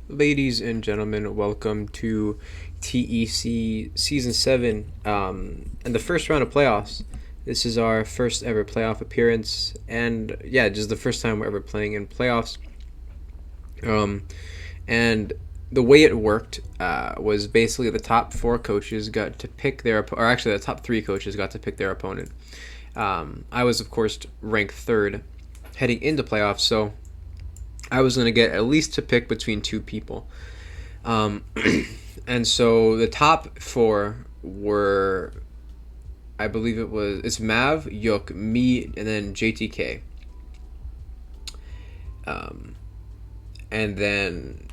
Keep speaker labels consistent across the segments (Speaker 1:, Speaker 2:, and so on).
Speaker 1: Ladies and gentlemen, welcome to TEC Season 7 and the first round of playoffs. This is our first ever playoff appearance, and yeah, just the first time we're ever playing in playoffs. Um, and the way it worked was basically the top four coaches got to pick or actually the top three coaches got to pick their opponent. I was, of course, ranked third heading into playoffs, so I was going to get at least to pick between two people. Um, and so the top four were, I believe it's Mav, Yuk, me, and then JTK. Um, and then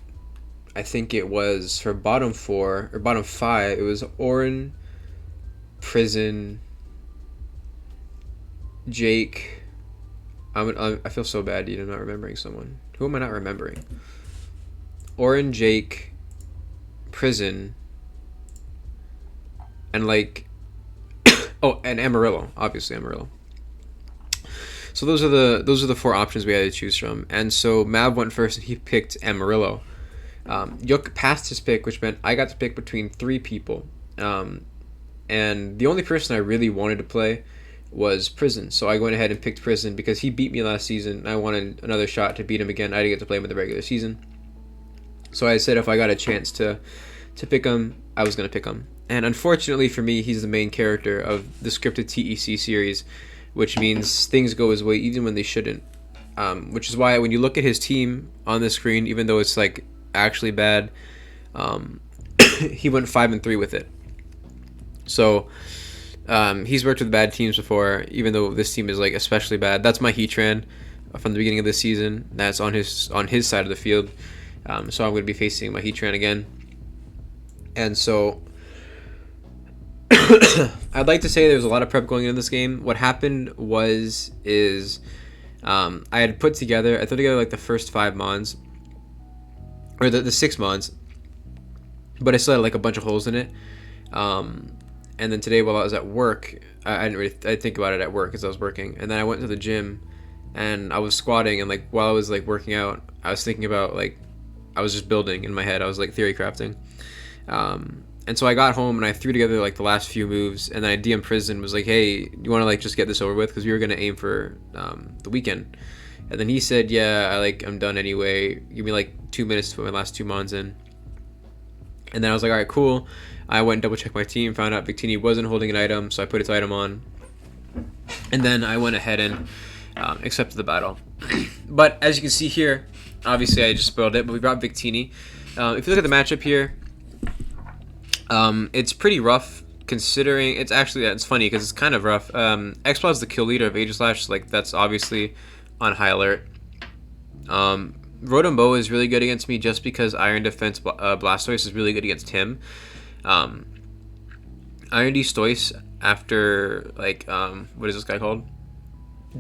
Speaker 1: I think it was for bottom four or bottom five, it was Oren, Prison, Jake. I feel so bad, I'm not remembering someone. Who am I not remembering? Oren, Jake, Prison, and and Amarillo, obviously Amarillo. So those are the four options we had to choose from, and so Mav went first and he picked Amarillo. Yuk passed his pick, which meant I got to pick between three people, and the only person I really wanted to play was Prison. So I went ahead and picked Prison because he beat me last season. I wanted another shot to beat him again. I didn't get to play him in the regular season, so I said if I got a chance to pick him, I was going to pick him. And unfortunately for me, he's the main character of the scripted TEC series, which means things go his way even when they shouldn't. Which is why when you look at his team on the screen, even though it's like actually bad, he went 5-3 with it. So he's worked with bad teams before, even though this team is like especially bad. That's my Heatran from the beginning of this season. That's on his side of the field. So I'm going to be facing my Heatran again. And so I'd like to say there was a lot of prep going into this game. What happened is I had put together like the first 5 mons, or the 6 mons, but I still had like a bunch of holes in it. And then today while I was at work, I didn't think about it at work because I was working. And then I went to the gym and I was squatting, and like while I was like working out, I was thinking about like I was just building in my head. I was like theory crafting. And so I got home and I threw together like the last few moves, and then I DM'd Prison, was like, hey, you want to like just get this over with, because we were going to aim for the weekend. And then he said, yeah, I'm done anyway, give me like 2 minutes to put my last 2 mons in. And then I was like, all right, cool. I went and double checked my team, found out Victini wasn't holding an item, so I put its item on, and then I went ahead and accepted the battle. But as you can see here, obviously I just spoiled it, but we brought Victini. If you look at the matchup here, it's pretty rough, considering it's funny because it's kind of rough. Xploud is the kill leader of Aegislash, like that's obviously on high alert. Rotom Bow is really good against me just because Iron Defense Blastoise is really good against him. Iron D Stoice after like what is this guy called?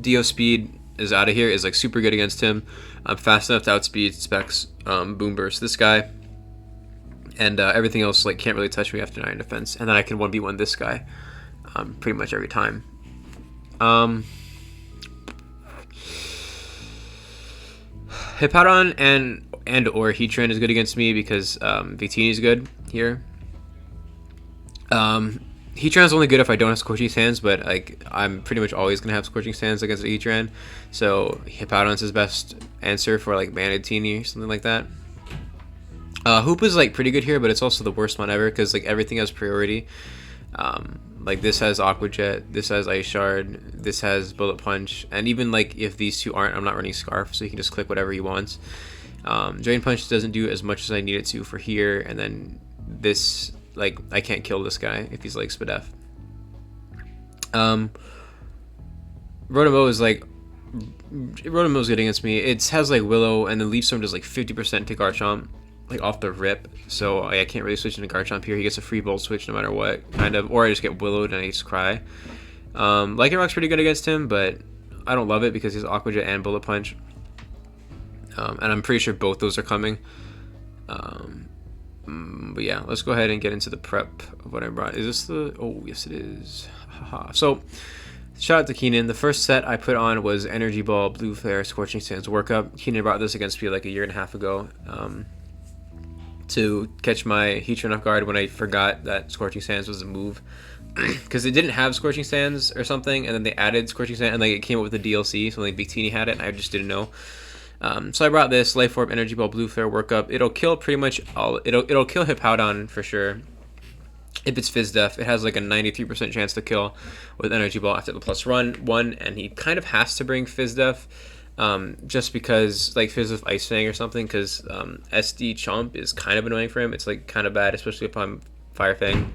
Speaker 1: Dio Speed is out of here, is like super good against him. I'm fast enough to outspeed Specs Boom Burst this guy. And everything else like can't really touch me after Iron Defense, and then I can 1v1 this guy pretty much every time. Hippowdon and or Heatran is good against me because Victini is good here. Heatran is only good if I don't have Scorching Sands, but like I'm pretty much always gonna have Scorching Sands against Heatran, so Hippowdon's his best answer for like Banditini or something like that. Hoop is like pretty good here, but it's also the worst one ever because like everything has priority. Like this has Aqua Jet, this has Ice Shard, this has Bullet Punch, and even like if these two aren't, I'm not running Scarf, so he can just click whatever he wants. Drain Punch doesn't do as much as I need it to for here, and then this, like I can't kill this guy if he's like Spadef. Rotom is like Rotom good against me. It has like Willow, and then Leaf Storm does like 50% to Garchomp, like off the rip, so I can't really switch into Garchomp here. He gets a free Volt Switch no matter what, kind of, or I just get Willowed and I just cry. Lycanroc pretty good against him, but I don't love it because he's Aqua Jet and Bullet Punch, and I'm pretty sure both those are coming. But yeah, let's go ahead and get into the prep of what I brought. Is this the... Oh, yes it is. Haha. So, shout out to Keenan. The first set I put on was Energy Ball, Blue Flare, Scorching Sands Workup. Keenan brought this against me like a year and a half ago. to catch my Heatran off guard when I forgot that Scorching Sands was a move. Because it didn't have Scorching Sands or something, and then they added Scorching Sands, and like it came up with the DLC, so like Big Teeny had it, and I just didn't know. So I brought this Life Orb, Energy Ball, Blue Flare, Work Up. It'll kill pretty much all. It'll kill Hippowdon for sure. If it's Fizz Def, it has like a 93% chance to kill with Energy Ball after the +1, and he kind of has to bring Fizz Def, just because like Fizz Def Ice Fang or something, because SD Chomp is kind of annoying for him. It's like kind of bad, especially upon Fire Fang.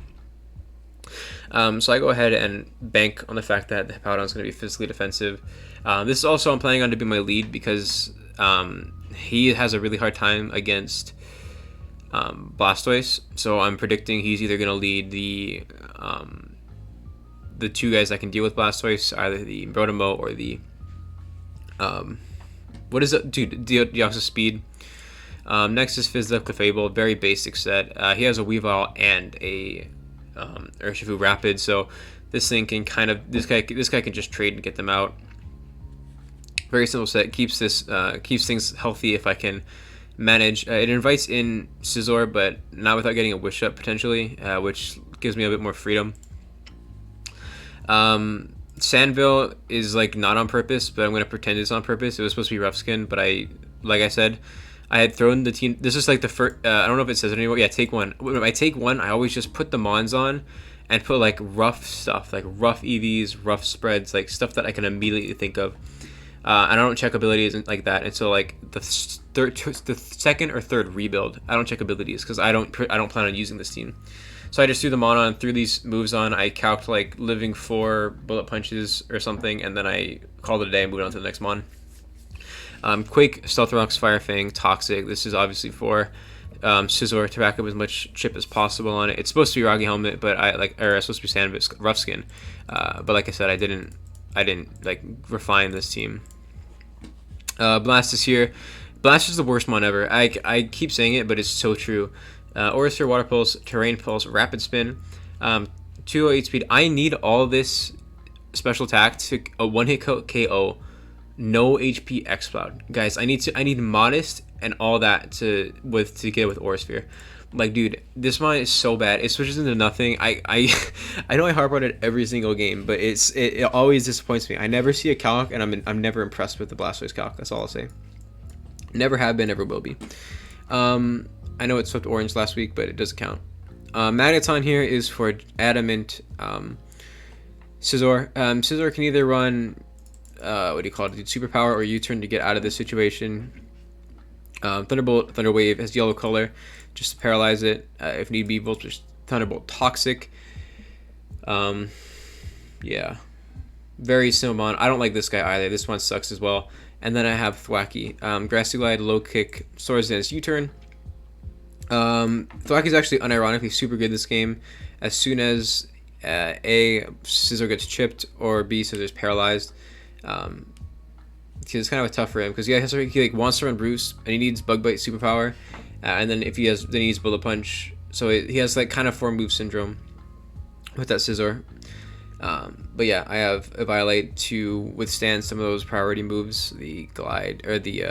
Speaker 1: So I go ahead and bank on the fact that the Hippowdon is going to be physically defensive. This is also I'm planning on to be my lead because he has a really hard time against Blastoise. So I'm predicting he's either going to lead the two guys that can deal with Blastoise, either the Brotomo or the what is it, dude? Deoxys Speed. Next is Fizdef Clefable, very basic set. He has a Weavile and a Urshifu Rapid, so this thing can kind of this guy can just trade and get them out. Very simple set. Keeps things healthy if I can manage. It invites in Scizor, but not without getting a Wish Up potentially, which gives me a bit more freedom. Sandville is like not on purpose, but I'm gonna pretend it's on purpose. It was supposed to be Rough Skin, but like I said, I had thrown the team. This is like the first. I don't know if it says it anymore. Yeah, take one. When I take one, I always just put the Mons on, and put like rough stuff, like rough EVs, rough spreads, like stuff that I can immediately think of. And I don't check abilities and like that. And so like the second or third rebuild, I don't check abilities because I don't plan on using this team. So I just threw the Mon on, threw these moves on. I calced like living 4 bullet punches or something, and then I called it a day and moved on to the next Mon. Quake, Stealth Rocks, Fire Fang, Toxic. This is obviously for Scizor to rack up as much chip as possible on it. It's supposed to be Rocky Helmet, but it's supposed to be Sandvit, Rough Skin. But like I said, I didn't like refine this team. Blast is here. Blast is the worst Mon ever. I keep saying it, but it's so true. Aura Sphere, Water Pulse, Terrain Pulse, Rapid Spin, 208 speed. I need all this special attack to a one-hit KO, no HP X-Cloud. Guys, I need Modest and all that to get it with Aura Sphere. Like, dude, this Mon is so bad. It switches into nothing. I know I harp on it every single game, but it always disappoints me. I never see a calc, and I'm never impressed with the Blastoise calc. That's all I'll say. Never have been, never will be. I know it swept orange last week, but it doesn't count. Magneton here is for Adamant Scizor. Scizor can either run, what do you call it, Superpower or U-turn to get out of this situation. Thunderbolt, Thunder Wave has yellow color, just to paralyze it. If need be, Voltage Thunderbolt Toxic. Yeah. Very simple Mon. I don't like this guy either. This one sucks as well. And then I have Thwacky. Grassy Glide, Low Kick, Swords Dance, U-turn. Thwack is actually unironically super good this game. As soon as A, Scizor gets chipped, or B, Scizor's paralyzed. Because it's kind of tough for him. Because he like wants to run Bruce, and he needs Bug Bite Superpower. And then if he has, then he needs Bullet Punch. So he has like kind of 4-move syndrome with that Scizor. But yeah, I have a Violate to withstand some of those priority moves, the Glide, or the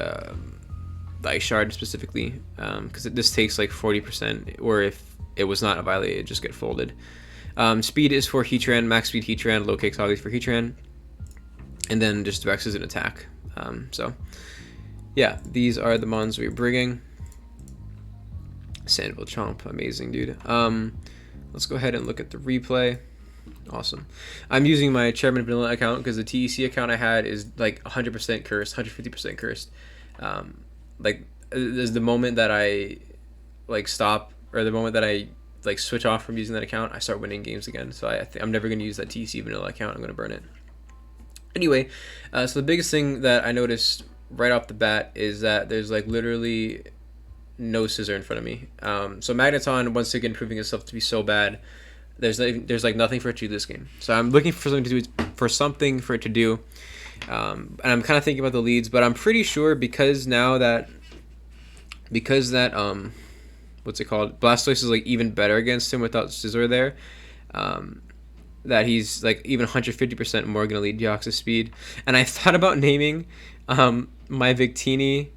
Speaker 1: Ice Shard specifically, because this takes like 40%, or if it was not a Violate, it just get folded. Speed is for Heatran, max speed Heatran, low kicks obviously for Heatran, and then just Vex is an attack. So yeah, these are the Mons we're bringing. Sandville Chomp, amazing dude. Let's go ahead and look at the replay. Awesome. I'm using my Chairman Vanilla account because the TEC account I had is like 100% cursed, 150% cursed. Like there's the moment that I like stop, or the moment that I like switch off from using that account, I start winning games again. So I'm never going to use that TC vanilla account. I'm going to burn it. Anyway, so the biggest thing that I noticed right off the bat is that there's like literally no Scizor in front of me. So Magneton once again proving itself to be so bad. There's like nothing for it to do this game. So I'm looking for something for it to do. And I'm kind of thinking about the leads, but I'm pretty sure because that what's it called, Blastoise is like even better against him without Scizor there, that he's like even 150% more gonna lead Deoxys Speed. And I thought about naming my Victini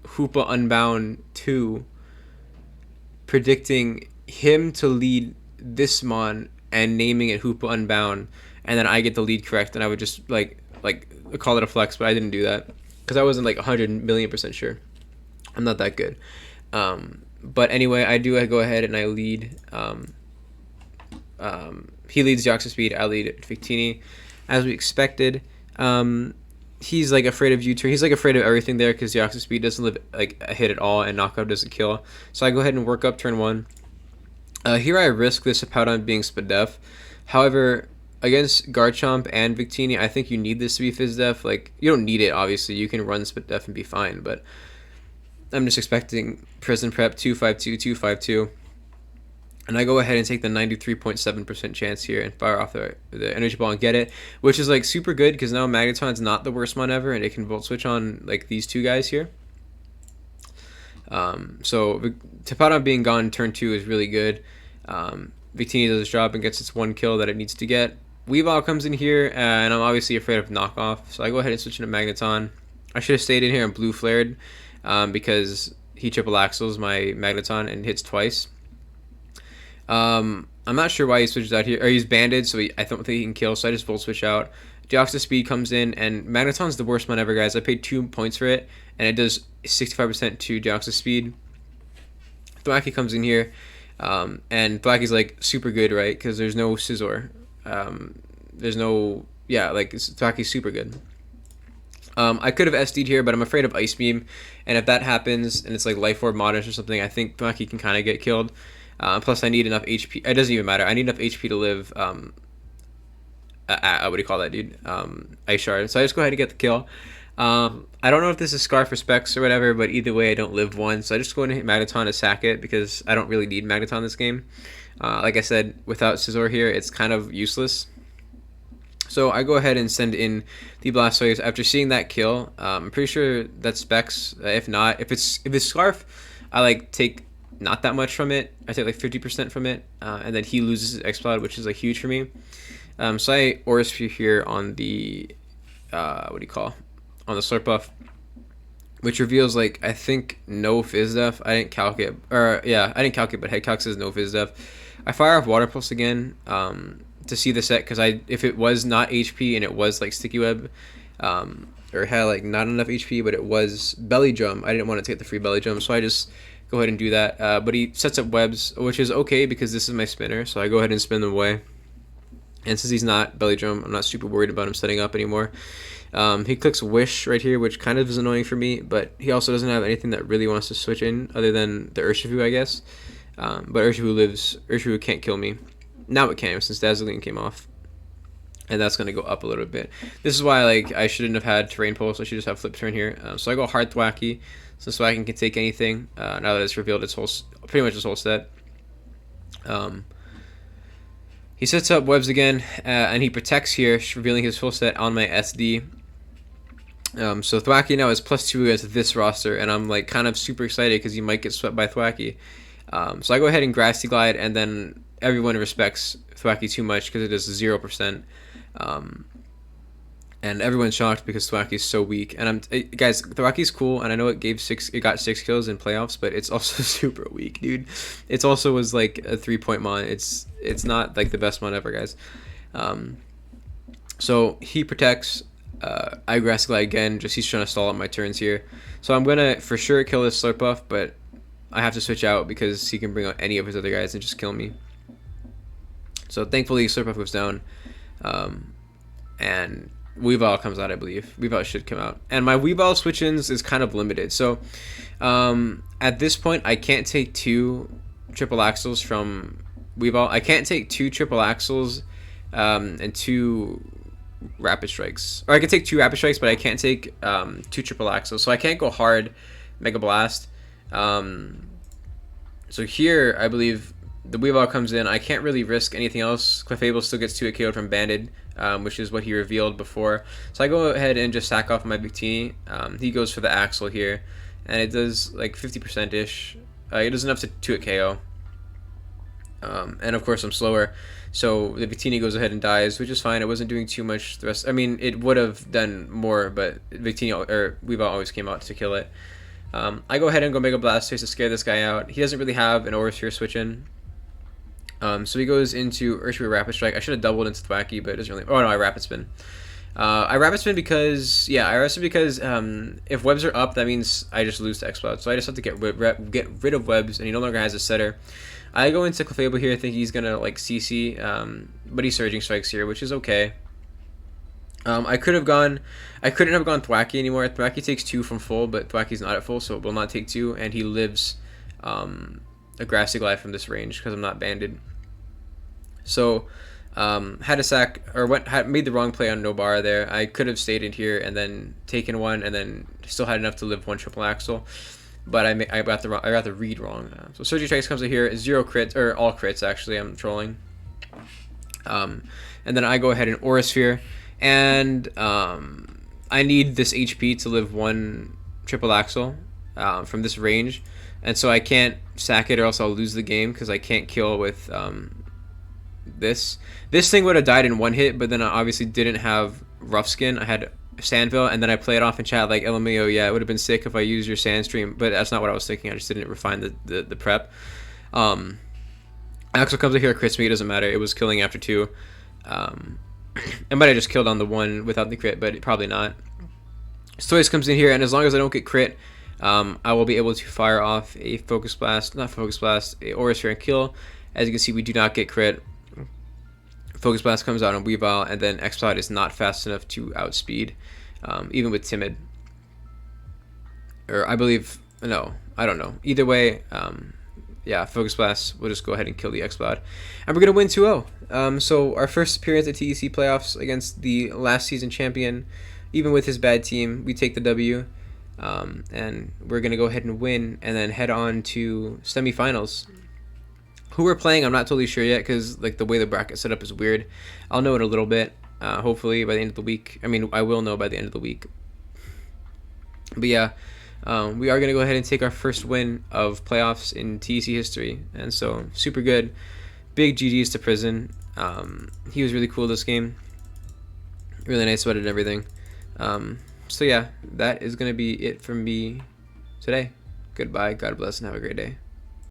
Speaker 1: Hoopa Unbound 2, predicting him to lead this mon and naming it Hoopa Unbound, and then I get the lead correct, and I would just like call it a flex, but I didn't do that because I wasn't like 100 million% sure. I'm not that good. But anyway, I go ahead and I lead. He leads Deoxys Speed. I lead Victini, as we expected. He's like afraid of U-turn. He's like afraid of everything there because Deoxys Speed doesn't live like a hit at all, and knockout doesn't kill. So I go ahead and work up turn 1. Here I risk this Hippowdon being Spadef. However, against Garchomp and Victini, I think you need this to be Fizdef. Like, you don't need it, obviously. You can run Spadef and be fine, but I'm just expecting Prison Prep 252, 252. And I go ahead and take the 93.7% chance here and fire off the Energy Ball and get it, which is like super good because now Magneton's not the worst mon ever, and it can Volt Switch on like these two guys here. So Hippowdon being gone turn 2 is really good. Victini does its job and gets its 1 kill that it needs to get. Weavile comes in here, and I'm obviously afraid of knockoff, so I go ahead and switch into Magneton. I should have stayed in here and blue flared because he triple axles my Magneton and hits twice. I'm not sure why he switches out here, or he's banded, so I don't think he can kill, so I just Volt Switch out. Deoxys Speed comes in, and Magneton's the worst one ever, guys. I paid 2 points for it, and it does 65% to Deoxys Speed. Thwacky comes in here, and Thwacky's like super good, right? Because there's no Scizor. There's no, yeah, like Thwacky's super good. I could have SD'd here, but I'm afraid of Ice Beam, and if that happens, and it's like Life Orb Modest or something, I think Thwacky can kind of get killed. Plus, I need enough HP. It doesn't even matter. I need enough HP to live. What do you call that, dude? Ice Shard. So I just go ahead and get the kill. I don't know if this is Scarf or Specs or whatever, but either way, I don't live one. So I just go ahead and hit Magneton to sack it because I don't really need Magneton this game. Like I said, without Scizor here, it's kind of useless. So I go ahead and send in the Blastoise after seeing that kill. I'm pretty sure that's Specs. If not, if it's Scarf, I like take not that much from it. I take like 50% from it, and then he loses his Exploud, which is like huge for me. So I Aura Sphere here on the on the Slurpuff, which reveals like I think no Fizdef. I didn't calculate, or yeah, I didn't calculate, but Head Calc says no Fizdef. I fire off Water Pulse again to see the set because if it was not HP and it was like Sticky Web, or had like not enough HP, but it was Belly Drum, I didn't want to take the free Belly Drum, so I just go ahead and do that. But he sets up webs, which is okay because this is my spinner, so I go ahead and spin them away. And since he's not Belly Drum, I'm not super worried about him setting up anymore. He clicks Wish right here, which kind of is annoying for me, but he also doesn't have anything that really wants to switch in other than the Urshifu, I guess. But Urshifu can't kill me. Now it can, since Dazzling came off. And that's going to go up a little bit. This is why I shouldn't have had Terrain Pulse. I should just have Flip Turn here. So I go Hard Thwacky, so Thwacky can take anything now that it's revealed its whole, pretty much its whole set. He sets up webs again, and he protects here, revealing his full set on my SD. So Thwacky now is +2 against this roster, and I'm like kind of super excited because he might get swept by Thwacky. So I go ahead and Grassy Glide, and then everyone respects Thwacky too much because it is 0%. And everyone's shocked because Thwacky's so weak. And guys, Thwacky's cool, and I know it got 6 kills in playoffs, but it's also super weak, dude. It's also was like a 3-point mon. It's not like the best mon ever, guys. So he protects. I Grass Glide again. Just he's trying to stall out my turns here. So I'm gonna for sure kill this Slurpuff, but I have to switch out because he can bring out any of his other guys and just kill me. So thankfully Slurpuff goes down, and Weavile comes out, I believe. Weavile should come out. And my Weavile switch-ins is kind of limited. So at this point, I can't take 2 triple axles from Weavile. I can't take 2 triple axles and 2 rapid strikes. Or I can take 2 rapid strikes, but I can't take 2 triple axles. So I can't go hard Mega Blast. So here, I believe the Weavile comes in. I can't really risk anything else. Clefable still gets 2 KO'd from Banded, which is what he revealed before. So I go ahead and just sack off my Victini. He goes for the Axle here, and it does like 50%-ish. It does enough to 2-hit KO. And of course I'm slower, so the Victini goes ahead and dies, which is fine. It wasn't doing too much the rest. I mean, it would have done more, but Victini or Weavile always came out to kill it. I go ahead and go Mega Blastoise to scare this guy out. He doesn't really have an Aura Sphere switch in. So he goes into Earth Sphere Rapid Strike. I should have doubled into Thwacky, but it doesn't really... Oh, no, I Rapid Spin. I Rapid Spin because... Yeah, I Rapid Spin because if webs are up, that means I just lose to X-Cloud. So I just have to get rid of webs, and he no longer has a setter. I go into Clefable here. I think he's going to, like, CC, but he Surging Strikes here, which is okay. I couldn't have gone Thwacky anymore. Thwacky takes 2 from full, but Thwacky's not at full, so it will not take 2, and he lives a Grassy Glide from this range because I'm not banded. So had a sack or made the wrong play on Nobar there. I could have stayed in here and then taken one, and then still had enough to live 1 triple axle, but I got the read wrong. So Surgery Strikes comes in here, 0 crits or all crits actually. I'm trolling. And then I go ahead and Aura Sphere. And I need this HP to live 1 triple axle from this range, and so I can't sack it or else I'll lose the game because I can't kill with this. This thing would have died in 1 hit, but then I obviously didn't have Rough Skin. I had Sandville, and then I play it off in chat like, LMAO, yeah, it would have been sick if I used your Sandstream, but that's not what I was thinking. I just didn't refine the prep. Axel comes in here, crits me, it doesn't matter. It was killing after 2. I might have just killed on the 1 without the crit, but probably not. Stoice comes in here, and as long as I don't get crit, I will be able to fire off a Focus Blast, a Aura Sphere and kill. As you can see, we do not get crit. Focus Blast comes out on Weavile, and then X-Cloud is not fast enough to outspeed, even with Timid. Or I believe, no, I don't know. Either way, yeah, Focus Blast, we'll just go ahead and kill the X-Cloud. And we're going to win 2-0. So our first appearance at TEC playoffs against the last season champion, even with his bad team, we take the W. And we're going to go ahead and win and then head on to semifinals. Who we're playing, I'm not totally sure yet because like the way the bracket setup is weird. I'll know in a little bit, hopefully by the end of the week. I mean, I will know by the end of the week. But yeah. We are going to go ahead and take our first win of playoffs in TEC history, and so super good. Big GG's to Prison. He was really cool this game. Really nice sweated and everything. So yeah, that is going to be it from me today. Goodbye, God bless, and have a great day.